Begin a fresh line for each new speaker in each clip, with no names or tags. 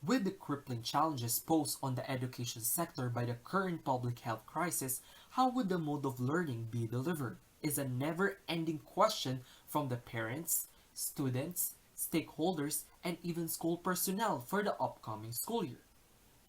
With the crippling challenges posed on the education sector by the current public health crisis, how would the mode of learning be delivered? Is a never-ending question from the parents, students, stakeholders, and even school personnel for the upcoming school year.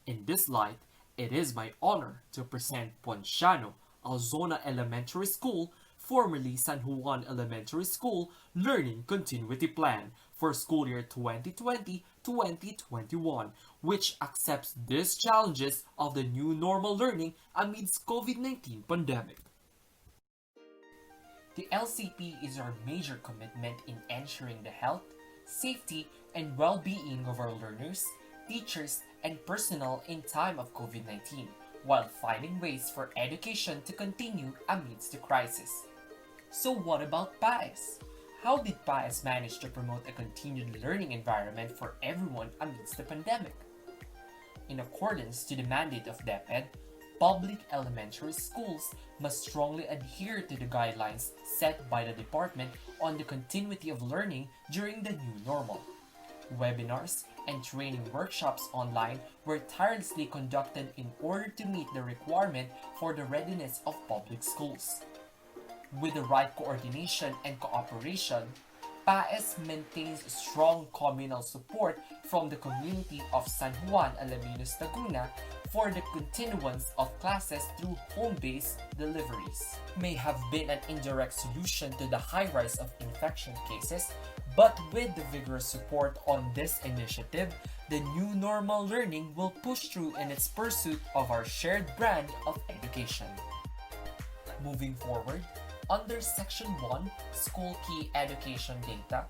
In this light, it is my honor to present Ponciano, Alzona Elementary School, formerly San Juan Elementary School, Learning Continuity Plan for school year 2020-2021, which accepts these challenges of the new normal learning amidst COVID-19 pandemic. The LCP is our major commitment in ensuring the health, safety, and well-being of our learners, teachers, and personnel in time of COVID-19, while finding ways for education to continue amidst the crisis. So what about Paes? How did Paes manage to promote a continued learning environment for everyone amidst the pandemic? In accordance to the mandate of DepEd, public elementary schools must strongly adhere to the guidelines set by the department on the continuity of learning during the new normal. Webinars and training workshops online were tirelessly conducted in order to meet the requirement for the readiness of public schools. With the right coordination and cooperation, Paes maintains strong communal support from the community of San Juan Alaminos Laguna for the continuance of classes through home-based deliveries. May have been an indirect solution to the high rise of infection cases, but with the vigorous support on this initiative, the new normal learning will push through in its pursuit of our shared brand of education. Moving forward, under Section 1, School Key Education Data,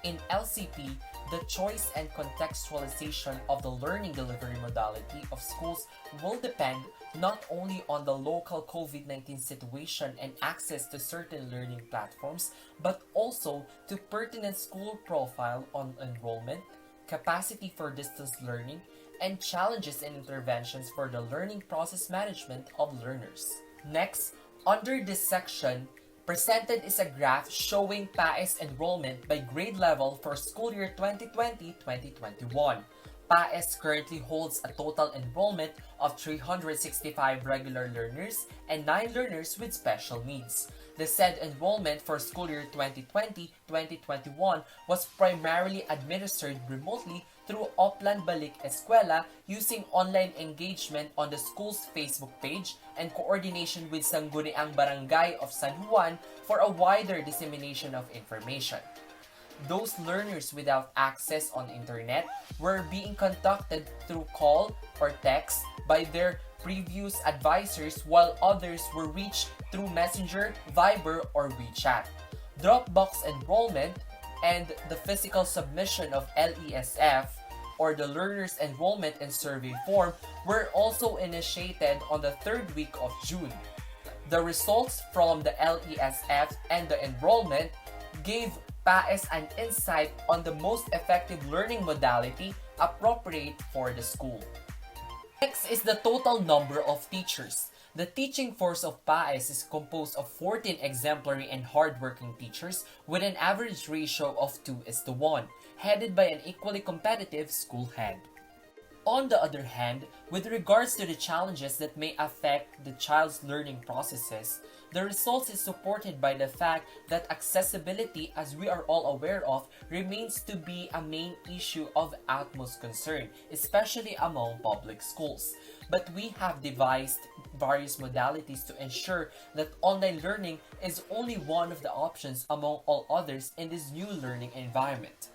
in LCP, the choice and contextualization of the learning delivery modality of schools will depend not only on the local COVID-19 situation and access to certain learning platforms, but also to pertinent school profile on enrollment, capacity for distance learning, and challenges and interventions for the learning process management of learners. Next, under this section, presented is a graph showing Paes enrollment by grade level for school year 2020-2021. Paes currently holds a total enrollment of 365 regular learners and 9 learners with special needs. The said enrollment for school year 2020-2021 was primarily administered remotely through Oplan Balik Eskwela using online engagement on the school's Facebook page and coordination with Sangguniang Barangay of San Juan for a wider dissemination of information. Those learners without access on internet were being contacted through call or text by their previous advisors, while others were reached through Messenger, Viber, or WeChat. Dropbox enrollment and the physical submission of LESF, or the Learners Enrollment and Survey Form, were also initiated on the 3rd week of June. The results from the LESF and the enrollment gave Paes an insight on the most effective learning modality appropriate for the school. Next is the total number of teachers. The teaching force of Paes is composed of 14 exemplary and hardworking teachers with an average ratio of 2:1, headed by an equally competitive school head. On the other hand, with regards to the challenges that may affect the child's learning processes, the results is supported by the fact that accessibility, as we are all aware of, remains to be a main issue of utmost concern, especially among public schools. But we have devised various modalities to ensure that online learning is only one of the options among all others in this new learning environment.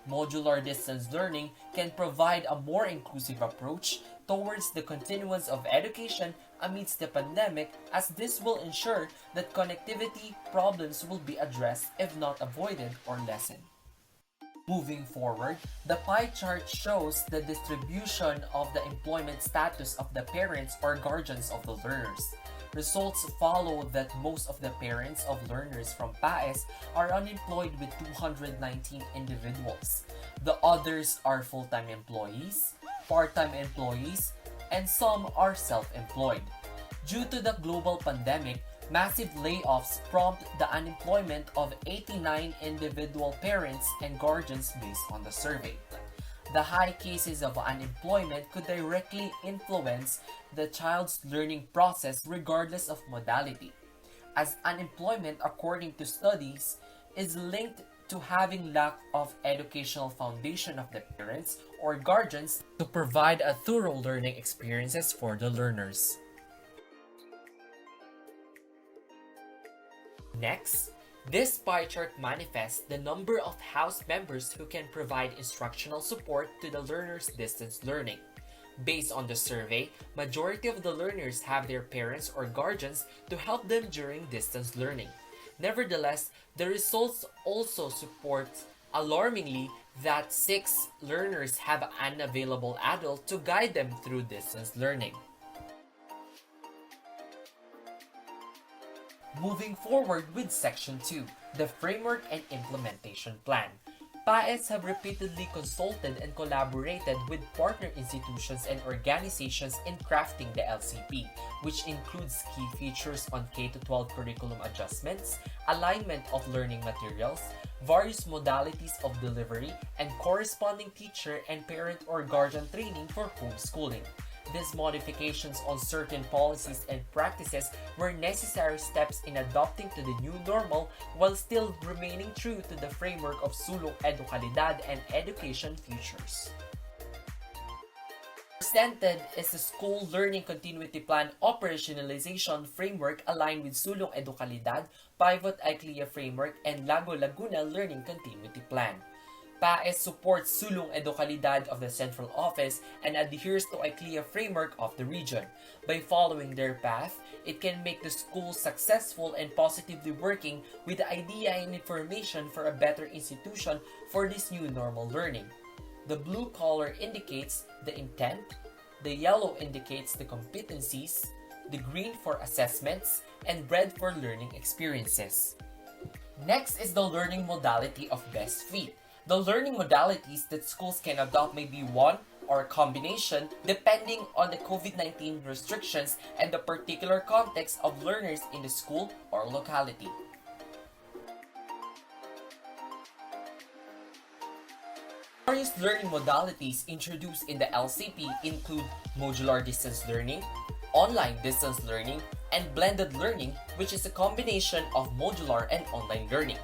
Modular distance learning can provide a more inclusive approach towards the continuance of education amidst the pandemic, as this will ensure that connectivity problems will be addressed if not avoided or lessened. Moving forward, the pie chart shows the distribution of the employment status of the parents or guardians of the learners. Results follow that most of the parents of learners from Paes are unemployed with 219 individuals. The others are full-time employees, part-time employees, and some are self-employed. Due to the global pandemic, massive layoffs prompt the unemployment of 89 individual parents and guardians based on the survey. The high cases of unemployment could directly influence the child's learning process regardless of modality, as unemployment, according to studies, is linked to having lack of educational foundation of the parents or guardians to provide a thorough learning experiences for the learners. Next, this pie chart manifests the number of house members who can provide instructional support to the learners' distance learning. Based on the survey, majority of the learners have their parents or guardians to help them during distance learning. Nevertheless, the results also support alarmingly that 6 learners have an unavailable adult to guide them through distance learning. Moving forward with Section 2, the Framework and Implementation Plan. Paes have repeatedly consulted and collaborated with partner institutions and organizations in crafting the LCP, which includes key features on K-12 curriculum adjustments, alignment of learning materials, various modalities of delivery, and corresponding teacher and parent or guardian training for homeschooling. These modifications on certain policies and practices were necessary steps in adopting to the new normal while still remaining true to the framework of sulong edukalidad and education futures. Presented is the School Learning Continuity Plan Operationalization Framework aligned with Sulong Edukalidad, Pivot ICLEA Framework, and Lago Laguna Learning Continuity Plan. Paes supports Sulong Edukalidad of the Central Office and adheres to ICLEA framework of the region. By following their path, it can make the school successful and positively working with the idea and information for a better institution for this new normal learning. The blue color indicates the intent, the yellow indicates the competencies, the green for assessments, and red for learning experiences. Next is the learning modality of best fit. The learning modalities that schools can adopt may be one or a combination depending on the COVID-19 restrictions and the particular context of learners in the school or locality. Various learning modalities introduced in the LCP include modular distance learning, online distance learning, and blended learning, which is a combination of modular and online learning.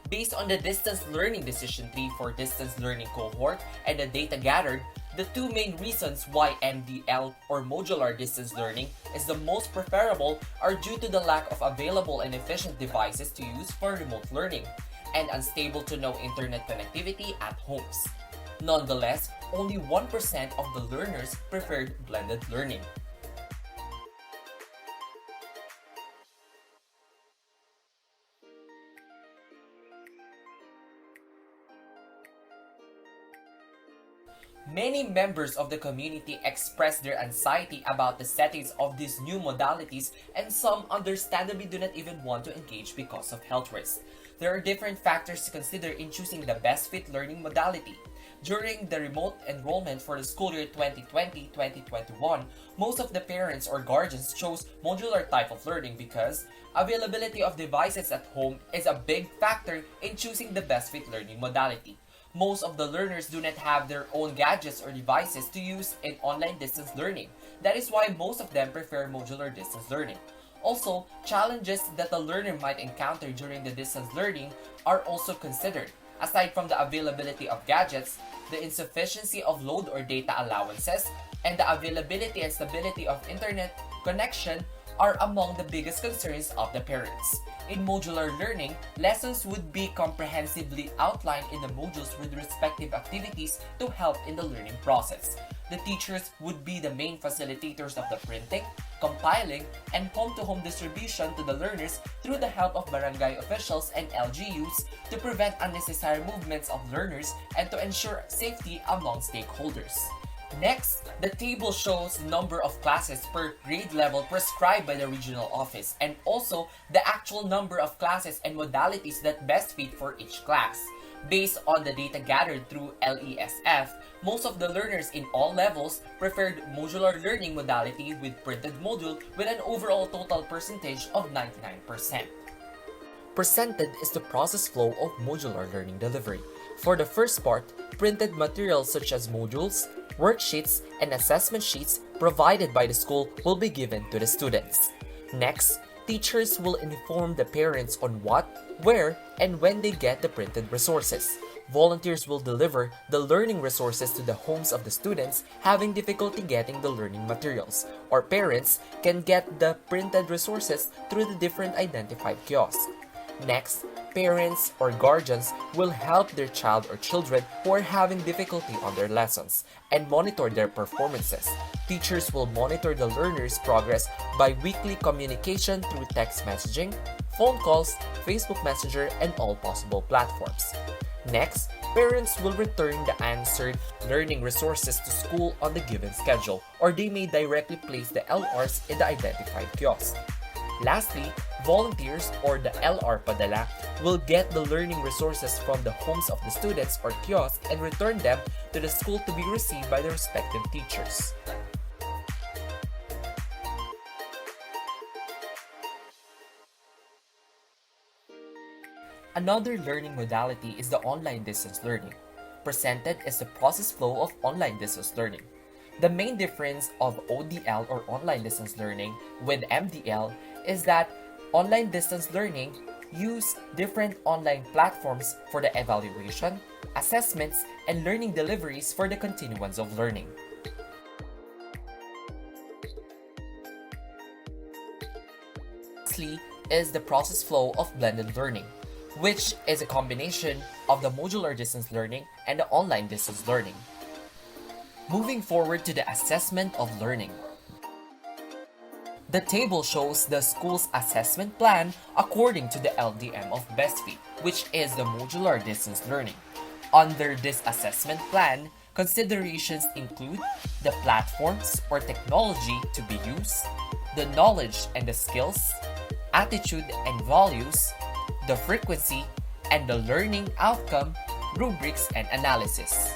Based on the distance learning decision tree for distance learning cohort and the data gathered, the two main reasons why MDL or modular distance learning is the most preferable are due to the lack of available and efficient devices to use for remote learning and unstable to no internet connectivity at homes. Nonetheless, only 1% of the learners preferred blended learning. Many members of the community express their anxiety about the settings of these new modalities, and some understandably do not even want to engage because of health risks. There are different factors to consider in choosing the best fit learning modality. During the remote enrollment for the school year 2020-2021, most of the parents or guardians chose modular type of learning because availability of devices at home is a big factor in choosing the best fit learning modality. Most of the learners do not have their own gadgets or devices to use in online distance learning. That is why most of them prefer modular distance learning. Also, challenges that the learner might encounter during the distance learning are also considered. Aside from the availability of gadgets, the insufficiency of load or data allowances, and the availability and stability of internet connection are among the biggest concerns of the parents. In modular learning, lessons would be comprehensively outlined in the modules with respective activities to help in the learning process. The teachers would be the main facilitators of the printing, compiling, and home-to-home distribution to the learners through the help of barangay officials and LGUs to prevent unnecessary movements of learners and to ensure safety among stakeholders. Next, the table shows the number of classes per grade level prescribed by the regional office and also the actual number of classes and modalities that best fit for each class. Based on the data gathered through LESF, most of the learners in all levels preferred modular learning modality with printed module with an overall total percentage of 99%. Presented is the process flow of modular learning delivery. For the first part, printed materials such as modules, worksheets, and assessment sheets provided by the school will be given to the students. Next, teachers will inform the parents on what, where, and when they get the printed resources. Volunteers will deliver the learning resources to the homes of the students having difficulty getting the learning materials, or parents can get the printed resources through the different identified kiosks. Next, parents or guardians will help their child or children who are having difficulty on their lessons and monitor their performances. Teachers will monitor the learners' progress by weekly communication through text messaging, phone calls, Facebook Messenger, and all possible platforms. Next, parents will return the answered learning resources to school on the given schedule, or they may directly place the LRs in the identified kiosk. Lastly, volunteers or the LR Padala will get the learning resources from the homes of the students or kiosk and return them to the school to be received by the respective teachers. Another learning modality is the online distance learning. Presented is the process flow of online distance learning. The main difference of ODL or online distance learning with MDL is that online distance learning use different online platforms for the evaluation, assessments, and learning deliveries for the continuance of learning. Lastly is the process flow of blended learning, which is a combination of the modular distance learning and the online distance learning. Moving forward to the assessment of learning. The table shows the school's assessment plan according to the LDM of BESFI, which is the modular distance learning. Under this assessment plan, considerations include the platforms or technology to be used, the knowledge and the skills, attitude and values, the frequency, and the learning outcome, rubrics, and analysis.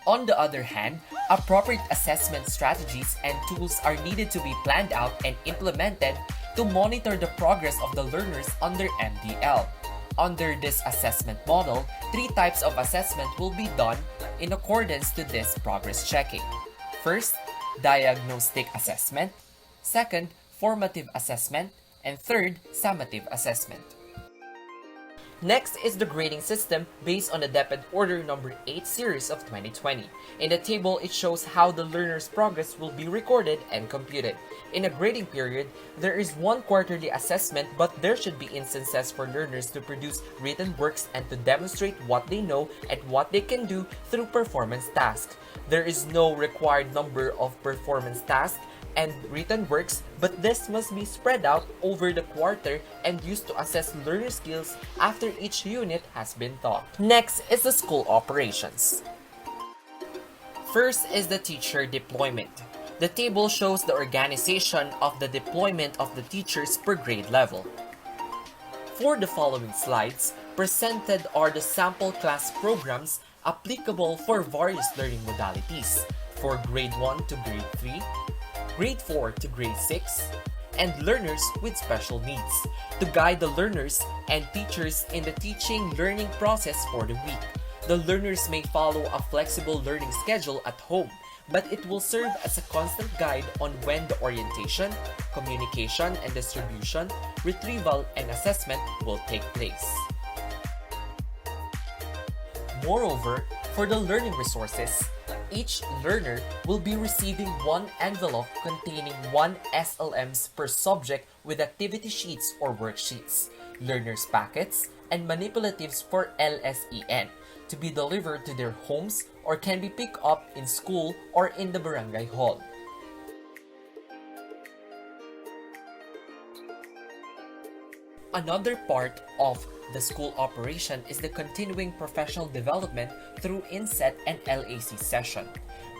On the other hand, appropriate assessment strategies and tools are needed to be planned out and implemented to monitor the progress of the learners under MDL. Under this assessment model, 3 types of assessment will be done in accordance to this progress checking. First, diagnostic assessment. Second, formative assessment. And third, summative assessment. Next is the grading system based on the DepEd Order number 8 series of 2020. In the table, it shows how the learner's progress will be recorded and computed. In a grading period, there is one quarterly assessment, but there should be instances for learners to produce written works and to demonstrate what they know and what they can do through performance tasks. There is no required number of performance tasks and written works, but this must be spread out over the quarter and used to assess learner skills after each unit has been taught. Next is the school operations. First is the teacher deployment. The table shows the organization of the deployment of the teachers per grade level. For the following slides, presented are the sample class programs applicable for various learning modalities for grade 1 to grade 3, grade 4 to grade 6, and learners with special needs to guide the learners and teachers in the teaching learning process for the week. The learners may follow a flexible learning schedule at home, but it will serve as a constant guide on when the orientation, communication and distribution, retrieval, and assessment will take place. Moreover, for the learning resources, each learner will be receiving one envelope containing 1 SLMs per subject with activity sheets or worksheets, learners' packets, and manipulatives for LSEN to be delivered to their homes or can be picked up in school or in the barangay hall. Another part of the school operation is the continuing professional development through INSET and LAC session.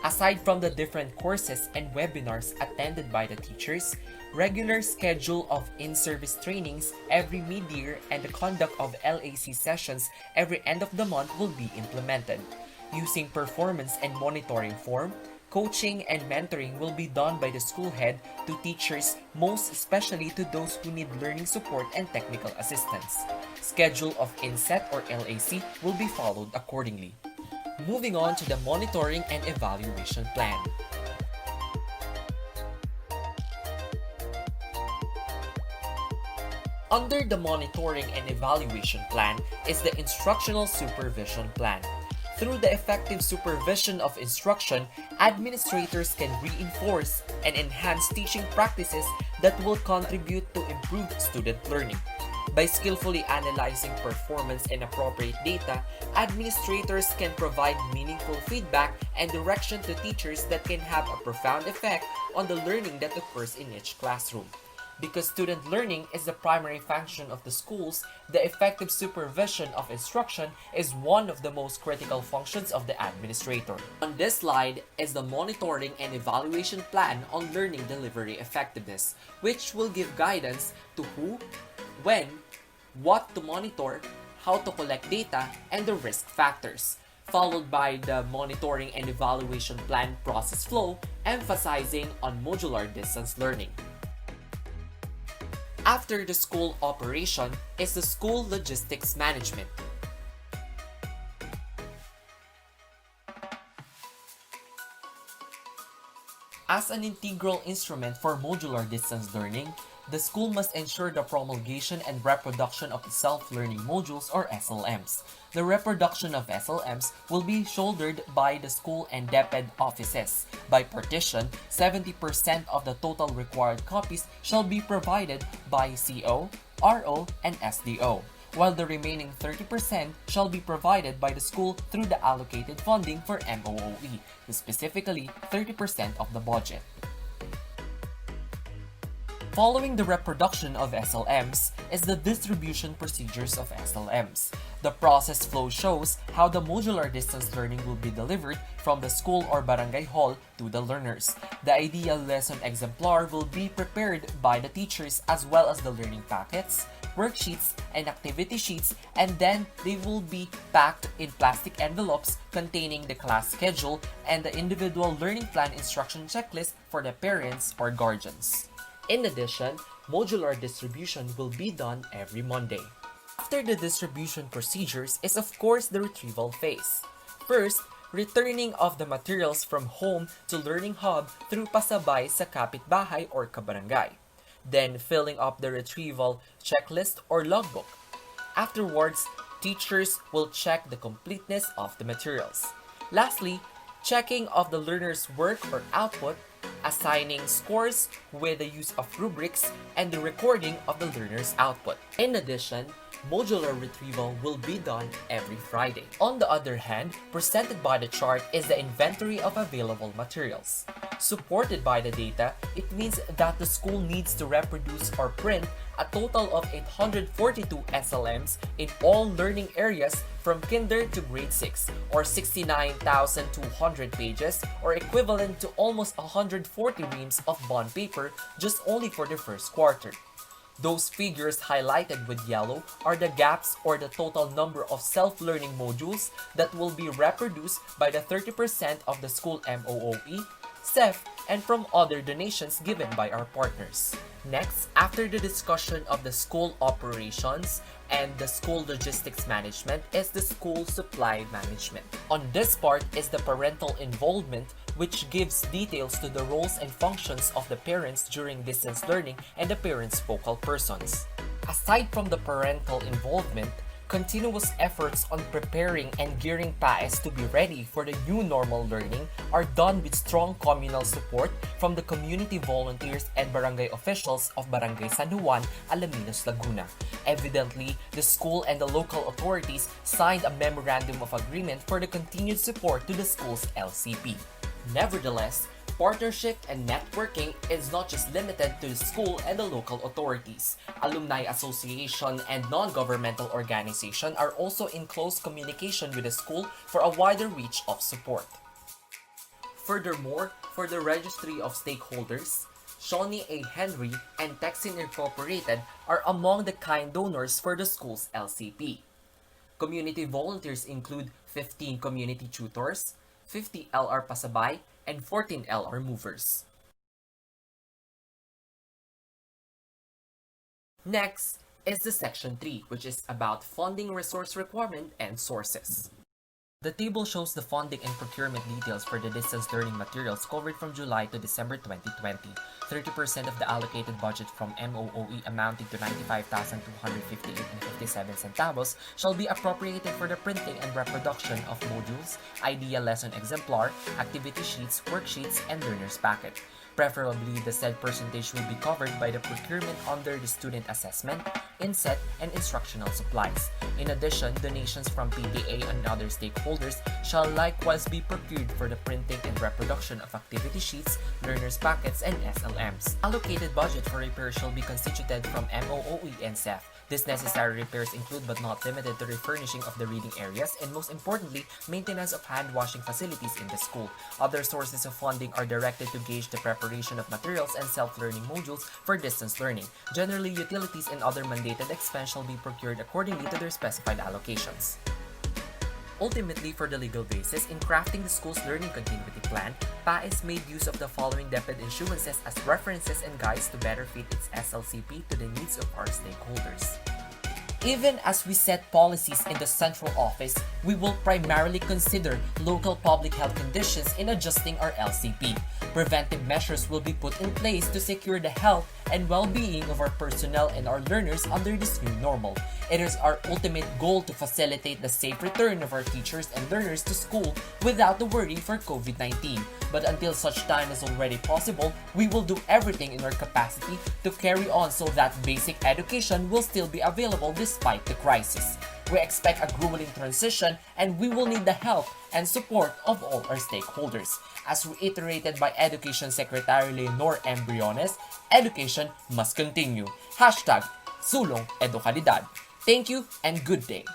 Aside from the different courses and webinars attended by the teachers, regular schedule of in-service trainings every mid-year and the conduct of LAC sessions every end of the month will be implemented. Using performance and monitoring form, Coaching and mentoring will be done by the school head to teachers, most especially to those who need learning support and technical assistance. Schedule of inset or LAC will be followed accordingly. Moving on to the monitoring and evaluation plan. Under the monitoring and evaluation plan is the instructional supervision plan. Through the effective supervision of instruction, administrators can reinforce and enhance teaching practices that will contribute to improved student learning. By skillfully analyzing performance and appropriate data, administrators can provide meaningful feedback and direction to teachers that can have a profound effect on the learning that occurs in each classroom. Because student learning is the primary function of the schools, the effective supervision of instruction is one of the most critical functions of the administrator. On this slide is the monitoring and evaluation plan on learning delivery effectiveness, which will give guidance to who, when, what to monitor, how to collect data, and the risk factors, followed by the monitoring and evaluation plan process flow, emphasizing on modular distance learning. After the school operation is the school logistics management. As an integral instrument for modular distance learning, the school must ensure the promulgation and reproduction of the self-learning modules or SLMs. The reproduction of SLMs will be shouldered by the school and DepEd offices. By partition, 70% of the total required copies shall be provided by CO, RO, and SDO, while the remaining 30% shall be provided by the school through the allocated funding for MOOE, specifically 30% of the budget. Following the reproduction of SLMs is the distribution procedures of SLMs. The process flow shows how the modular distance learning will be delivered from the school or barangay hall to the learners. The ideal lesson exemplar will be prepared by the teachers as well as the learning packets, worksheets, and activity sheets, and then they will be packed in plastic envelopes containing the class schedule and the individual learning plan instruction checklist for the parents or guardians. In addition, modular distribution will be done every Monday. After the distribution procedures is of course the retrieval phase. First, returning of the materials from home to learning hub through pasabay sa kapitbahay or kabarangay. Then filling up the retrieval checklist or logbook. Afterwards, teachers will check the completeness of the materials. Lastly, checking of the learner's work or output, assigning scores with the use of rubrics, and the recording of the learner's output. In addition, modular retrieval will be done every Friday. On the other hand, presented by the chart is the inventory of available materials. Supported by the data, it means that the school needs to reproduce or print a total of 842 SLMs in all learning areas from kinder to grade 6, or 69,200 pages, or equivalent to almost 140 reams of bond paper just only for the first quarter. Those figures highlighted with yellow are the gaps or the total number of self-learning modules that will be reproduced by the 30% of the school MOOE, SEF, and from other donations given by our partners. Next, after the discussion of the school operations and the school logistics management is the school supply management. On this part is the parental involvement, which gives details to the roles and functions of the parents during distance learning and the parents' focal persons. Aside from the parental involvement, continuous efforts on preparing and gearing Paes to be ready for the new normal learning are done with strong communal support from the community volunteers and barangay officials of Barangay San Juan, Alaminos, Laguna. Evidently, the school and the local authorities signed a memorandum of agreement for the continued support to the school's LCP. Nevertheless, partnership and networking is not just limited to the school and the local authorities. Alumni association and non-governmental organization are also in close communication with the school for a wider reach of support. Furthermore, for the registry of stakeholders, Shawnee A. Henry and Texin Incorporated are among the kind donors for the school's LCP. Community volunteers include 15 community tutors, 50 LR Pasabay, and 14L are movers. Next is the Section 3, which is about funding resource requirement and sources. The table shows the funding and procurement details for the distance learning materials covered from July to December 2020. 30% of the allocated budget from MOOE amounting to 95,258.57 centavos shall be appropriated for the printing and reproduction of modules, idea lesson exemplar, activity sheets, worksheets, and learner's packet. Preferably, the said percentage will be covered by the procurement under the student assessment, inset, and instructional supplies. In addition, donations from PTA and other stakeholders shall likewise be procured for the printing and reproduction of activity sheets, learners' packets, and SLMs. Allocated budget for repairs shall be constituted from MOOE and SEF. These necessary repairs include but not limited to refurnishing of the reading areas and most importantly, maintenance of hand-washing facilities in the school. Other sources of funding are directed to gauge the preparation of materials and self-learning modules for distance learning. Generally, utilities and other mandated expense shall be procured accordingly to their specified allocations. Ultimately, for the legal basis, in crafting the school's learning continuity plan, Paes made use of the following DepEd issuances as references and guides to better fit its SLCP to the needs of our stakeholders. Even as we set policies in the central office, we will primarily consider local public health conditions in adjusting our LCP. Preventive measures will be put in place to secure the health and well-being of our personnel and our learners under this new normal. It is our ultimate goal to facilitate the safe return of our teachers and learners to school without the worry for COVID-19. But until such time is already possible, we will do everything in our capacity to carry on so that basic education will still be available despite the crisis. We expect a grueling transition and we will need the help and support of all our stakeholders. As reiterated by Education Secretary Leonor M. Briones, education must continue. #Sulong Edukalidad. Thank you and good day.